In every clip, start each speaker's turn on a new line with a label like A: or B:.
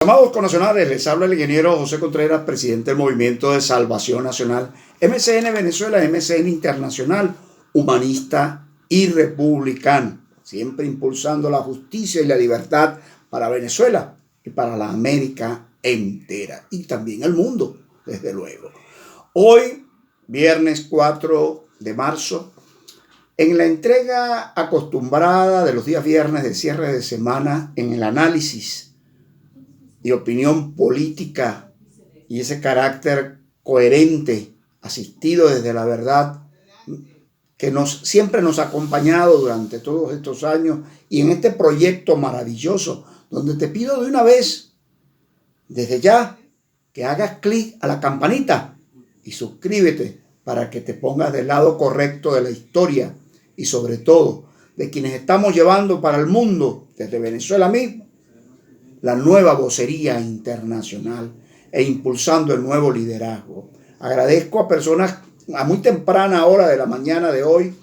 A: Amados connacionales, les habla el ingeniero José Contreras, presidente del Movimiento de Salvación Nacional, MCN Venezuela, MCN Internacional, humanista y republicano, siempre impulsando la justicia y la libertad para Venezuela y para la América entera y también el mundo, desde luego. Hoy, viernes 4 de marzo, en la entrega acostumbrada de los días viernes de cierre de semana en el análisis y opinión política y ese carácter coherente, asistido desde la verdad, que siempre nos ha acompañado durante todos estos años y en este proyecto maravilloso, donde te pido de una vez, desde ya, que hagas clic a la campanita y suscríbete para que te pongas del lado correcto de la historia y sobre todo de quienes estamos llevando para el mundo, desde Venezuela mismo, la nueva vocería internacional e impulsando el nuevo liderazgo. Agradezco a personas a muy temprana hora de la mañana de hoy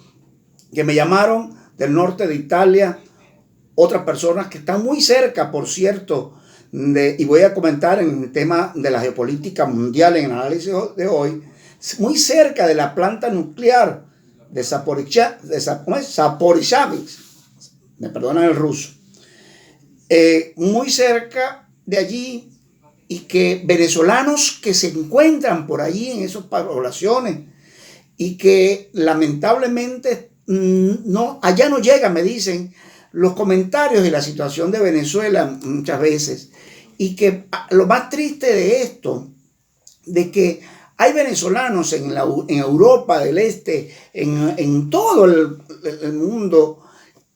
A: que me llamaron del norte de Italia, otras personas que están muy cerca, por cierto, y voy a comentar en el tema de la geopolítica mundial en el análisis de hoy, muy cerca de la planta nuclear de Zaporizhzhia, me perdonan el ruso. Muy cerca de allí, y que venezolanos que se encuentran por allí en esas poblaciones y que lamentablemente allá no llegan, me dicen, los comentarios de la situación de Venezuela muchas veces, y que lo más triste de esto, de que hay venezolanos en Europa del Este, en todo el mundo,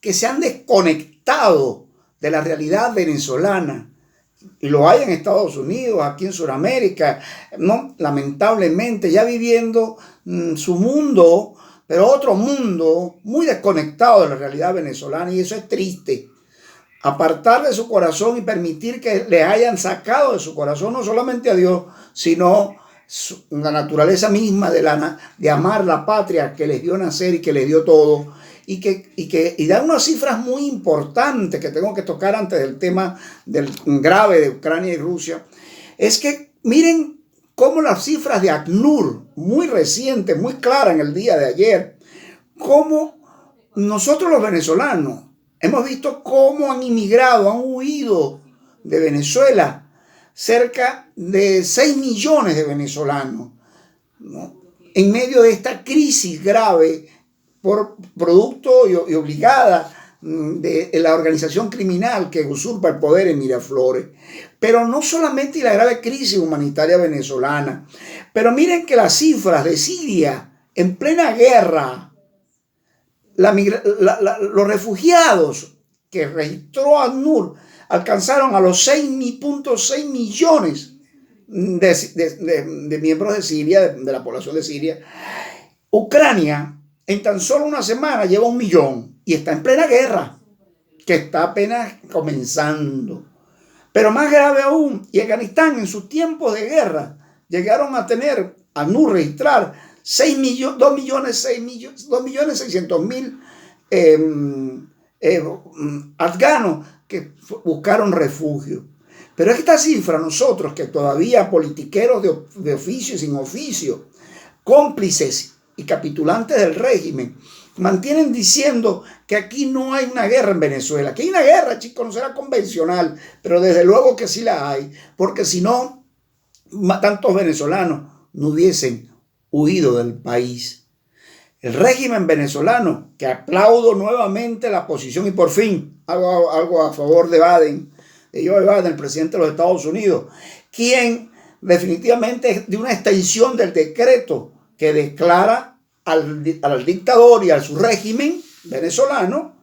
A: que se han desconectado de la realidad venezolana, y lo hay en Estados Unidos, aquí en Sudamérica, no, lamentablemente ya viviendo su mundo, pero otro mundo muy desconectado de la realidad venezolana, y eso es triste. Apartar de su corazón y permitir que le hayan sacado de su corazón no solamente a Dios, sino la naturaleza misma de amar la patria que les dio nacer y que les dio todo. Y da unas cifras muy importantes que tengo que tocar antes del tema del grave de Ucrania y Rusia. Es que miren cómo las cifras de ACNUR, muy recientes, muy claras en el día de ayer, cómo nosotros los venezolanos hemos visto cómo han inmigrado, han huido de Venezuela cerca de 6 millones de venezolanos, ¿no? En medio de esta crisis grave por producto y obligada de la organización criminal que usurpa el poder en Miraflores. Pero no solamente la grave crisis humanitaria venezolana, pero miren que las cifras de Siria en plena guerra, los refugiados que registró ACNUR alcanzaron a los 6.6 millones de miembros de Siria, de la población de Siria. Ucrania en tan solo una semana lleva 1 millón y está en plena guerra, que está apenas comenzando. Pero más grave aún, y Afganistán en sus tiempos de guerra llegaron a tener, a no registrar 2.600.000 afganos que buscaron refugio. Pero esta cifra, nosotros que todavía politiqueros de oficio y sin oficio, cómplices y capitulantes del régimen, mantienen diciendo que aquí no hay una guerra en Venezuela. Que hay una guerra, chicos, no será convencional, pero desde luego que sí la hay, porque si no, tantos venezolanos no hubiesen huido del país. El régimen venezolano, que aplaudo nuevamente la posición, y por fin hago algo a favor de Joe Biden, el presidente de los Estados Unidos, quien definitivamente es de una extensión del decreto que declara al dictador y a su régimen venezolano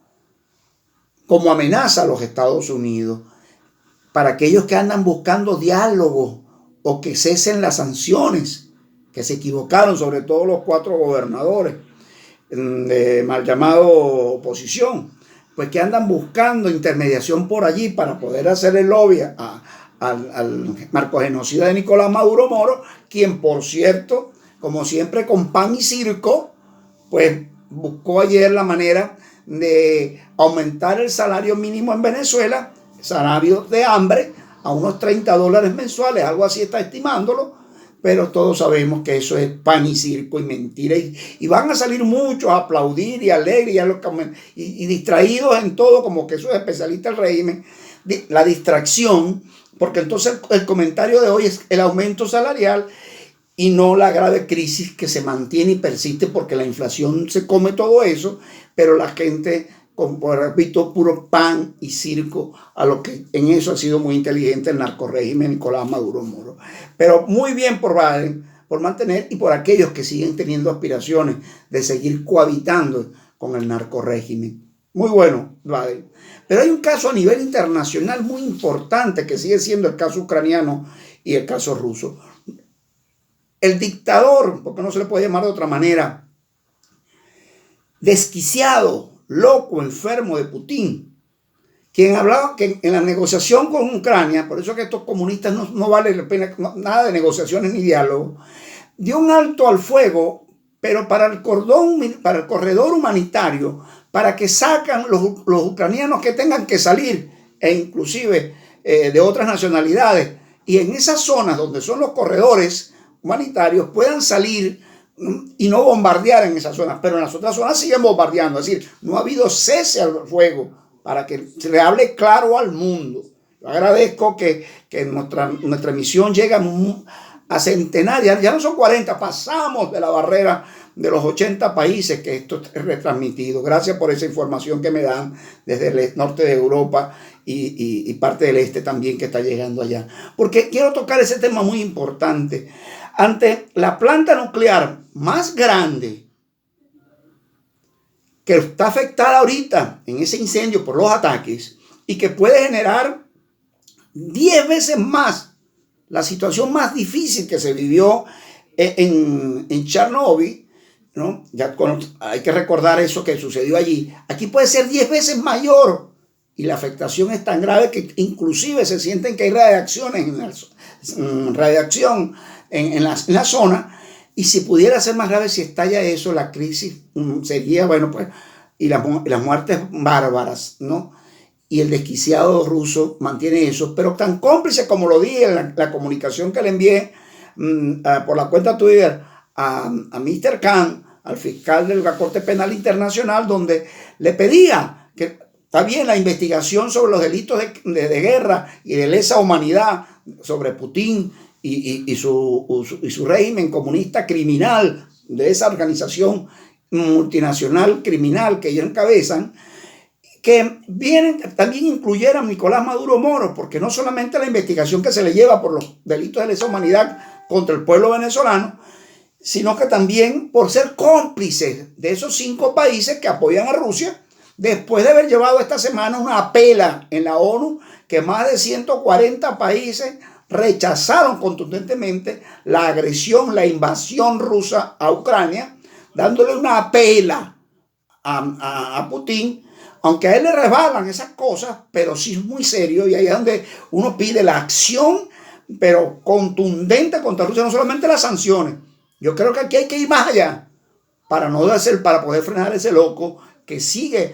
A: como amenaza a los Estados Unidos, para aquellos que andan buscando diálogo o que cesen las sanciones, que se equivocaron, sobre todo los 4 gobernadores de mal llamado oposición, pues que andan buscando intermediación por allí para poder hacerle lobby al narcogenocida de Nicolás Maduro Moro, quien, por cierto, como siempre con pan y circo, pues buscó ayer la manera de aumentar el salario mínimo en Venezuela, salario de hambre, a unos $30 mensuales, algo así está estimándolo, pero todos sabemos que eso es pan y circo y mentira, y van a salir muchos a aplaudir y alegres y distraídos en todo, como que eso es especialista del régimen, la distracción, porque entonces el comentario de hoy es el aumento salarial y no la grave crisis que se mantiene y persiste, porque la inflación se come todo eso, pero la gente, como repito, puro pan y circo, a lo que en eso ha sido muy inteligente el narcorrégimen Nicolás Maduro Moro. Pero muy bien por Biden, por mantener, y por aquellos que siguen teniendo aspiraciones de seguir cohabitando con el narcorrégimen. Muy bueno, Biden. Pero hay un caso a nivel internacional muy importante que sigue siendo el caso ucraniano y el caso ruso. El dictador, porque no se le puede llamar de otra manera, desquiciado, loco, enfermo de Putin, quien hablaba que en la negociación con Ucrania, por eso que estos comunistas no vale la pena nada de negociaciones ni diálogo, dio un alto al fuego, pero para el corredor humanitario, para que sacan los ucranianos que tengan que salir, e inclusive de otras nacionalidades, y en esas zonas donde son los corredores humanitarios puedan salir y no bombardear en esas zonas, pero en las otras zonas siguen bombardeando. Es decir, no ha habido cese al fuego para que se le hable claro al mundo. Yo agradezco que nuestra emisión llega a centenares, ya no son 40, pasamos de la barrera de los 80 países que esto es retransmitido. Gracias por esa información que me dan desde el norte de Europa y parte del este también que está llegando allá. Porque quiero tocar ese tema muy importante. Ante la planta nuclear más grande que está afectada ahorita en ese incendio por los ataques y que puede generar 10 veces más la situación más difícil que se vivió en Chernobyl, ¿no? Hay que recordar eso que sucedió allí. Aquí puede ser 10 veces mayor y la afectación es tan grave que inclusive se sienten que hay radiación en la zona, y si pudiera ser más grave, si estalla eso, la crisis sería, bueno, pues, y las muertes bárbaras, ¿no? Y el desquiciado ruso mantiene eso, pero tan cómplice como lo dije en la comunicación que le envié por la cuenta Twitter a Mr. Khan, al fiscal de la Corte Penal Internacional, donde le pedía que está bien la investigación sobre los delitos de guerra y de lesa humanidad sobre Putin y su régimen comunista criminal, de esa organización multinacional criminal que ellos encabezan, que también incluyeran a Nicolás Maduro Moro, porque no solamente la investigación que se le lleva por los delitos de lesa humanidad contra el pueblo venezolano, sino que también por ser cómplices de esos 5 países que apoyan a Rusia, después de haber llevado esta semana una apela en la ONU que más de 140 países rechazaron contundentemente la agresión, la invasión rusa a Ucrania, dándole una apela a Putin, aunque a él le resbalan esas cosas, pero sí es muy serio, y ahí es donde uno pide la acción, pero contundente contra Rusia, no solamente las sanciones. Yo creo que aquí hay que ir más allá para poder frenar ese loco que sigue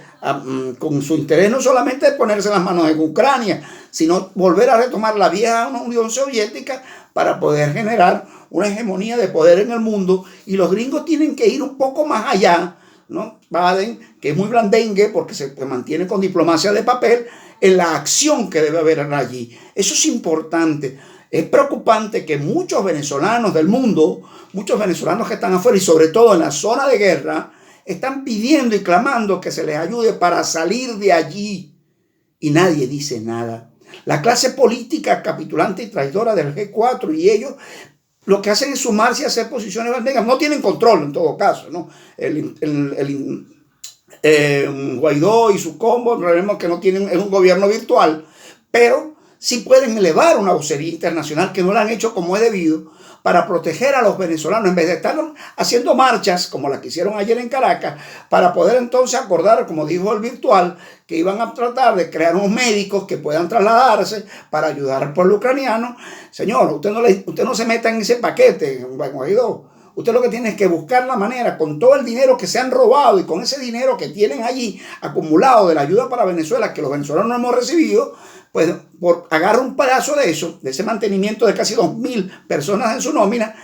A: con su interés no solamente de ponerse las manos en Ucrania, sino volver a retomar la vieja Unión Soviética para poder generar una hegemonía de poder en el mundo. Y los gringos tienen que ir un poco más allá, ¿no? Biden, que es muy blandengue porque se mantiene con diplomacia de papel, en la acción que debe haber allí. Eso es importante. Es preocupante que muchos venezolanos del mundo, muchos venezolanos que están afuera y sobre todo en la zona de guerra, están pidiendo y clamando que se les ayude para salir de allí, y nadie dice nada. La clase política capitulante y traidora del G4 y ellos lo que hacen es sumarse a hacer posiciones banderas. No tienen control en todo caso, ¿no? Guaidó y su combo, sabemos que no tienen, es un gobierno virtual, pero sí pueden elevar una vocería internacional que no la han hecho como es debido para proteger a los venezolanos, en vez de estar haciendo marchas como la que hicieron ayer en Caracas, para poder entonces acordar, como dijo el virtual, que iban a tratar de crear unos médicos que puedan trasladarse para ayudar al pueblo ucraniano. Señor, usted no se meta en ese paquete, Guaidó. Usted lo que tiene es que buscar la manera, con todo el dinero que se han robado y con ese dinero que tienen allí acumulado de la ayuda para Venezuela, que los venezolanos no hemos recibido, pues agarra un pedazo de eso, de ese mantenimiento de casi 2.000 personas en su nómina,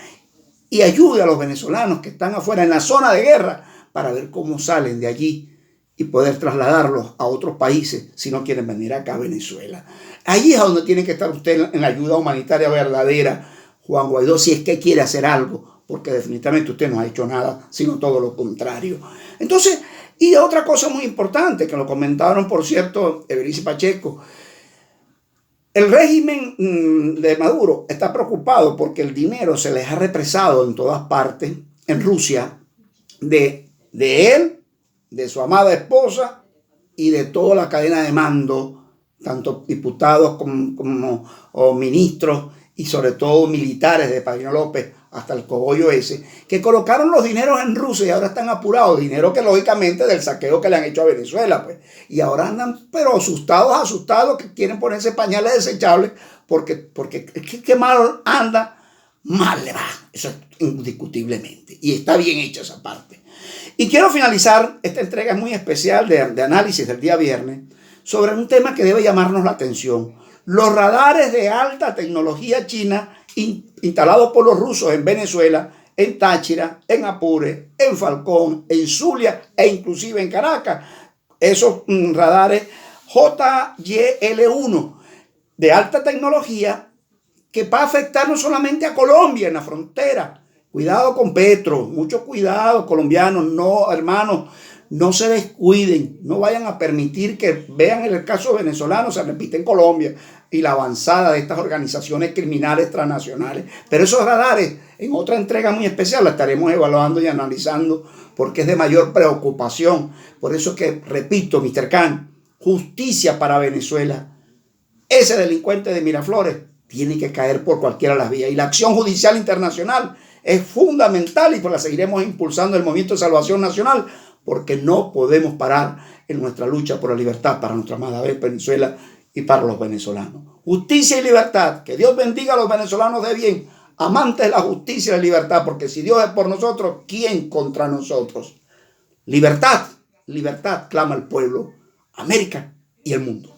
A: y ayude a los venezolanos que están afuera en la zona de guerra para ver cómo salen de allí y poder trasladarlos a otros países si no quieren venir acá a Venezuela. Ahí es donde tiene que estar usted en la ayuda humanitaria verdadera, Juan Guaidó, si es que quiere hacer algo, porque definitivamente usted no ha hecho nada, sino todo lo contrario. Entonces, y otra cosa muy importante, que lo comentaron, por cierto, Everice Pacheco, el régimen de Maduro está preocupado porque el dinero se les ha represado en todas partes, en Rusia, de él, de su amada esposa y de toda la cadena de mando, tanto diputados como ministros y sobre todo militares de Padrino López, hasta el cogollo ese, que colocaron los dineros en Rusia y ahora están apurados, dinero que lógicamente del saqueo que le han hecho a Venezuela, pues, y ahora andan pero asustados, que quieren ponerse pañales desechables, porque qué mal anda, mal le va, eso es indiscutiblemente, y está bien hecha esa parte. Y quiero finalizar esta entrega muy especial de análisis del día viernes sobre un tema que debe llamarnos la atención: los radares de alta tecnología china instalados por los rusos en Venezuela, en Táchira, en Apure, en Falcón, en Zulia e inclusive en Caracas. Esos radares JYL1 de alta tecnología que va a afectar no solamente a Colombia en la frontera. Cuidado con Petro, mucho cuidado, colombianos, no, hermanos, no se descuiden, no vayan a permitir que vean el caso venezolano, se repite en Colombia, y la avanzada de estas organizaciones criminales transnacionales. Pero esos radares, en otra entrega muy especial, la estaremos evaluando y analizando porque es de mayor preocupación. Por eso que, repito, Mr. Khan, justicia para Venezuela. Ese delincuente de Miraflores tiene que caer por cualquiera de las vías. Y la acción judicial internacional es fundamental y pues la seguiremos impulsando el Movimiento de Salvación Nacional, porque no podemos parar en nuestra lucha por la libertad para nuestra amada Venezuela y para los venezolanos. Justicia y libertad. Que Dios bendiga a los venezolanos de bien, amantes de la justicia y la libertad, porque si Dios es por nosotros, ¿quién contra nosotros? Libertad, libertad, clama el pueblo, América y el mundo.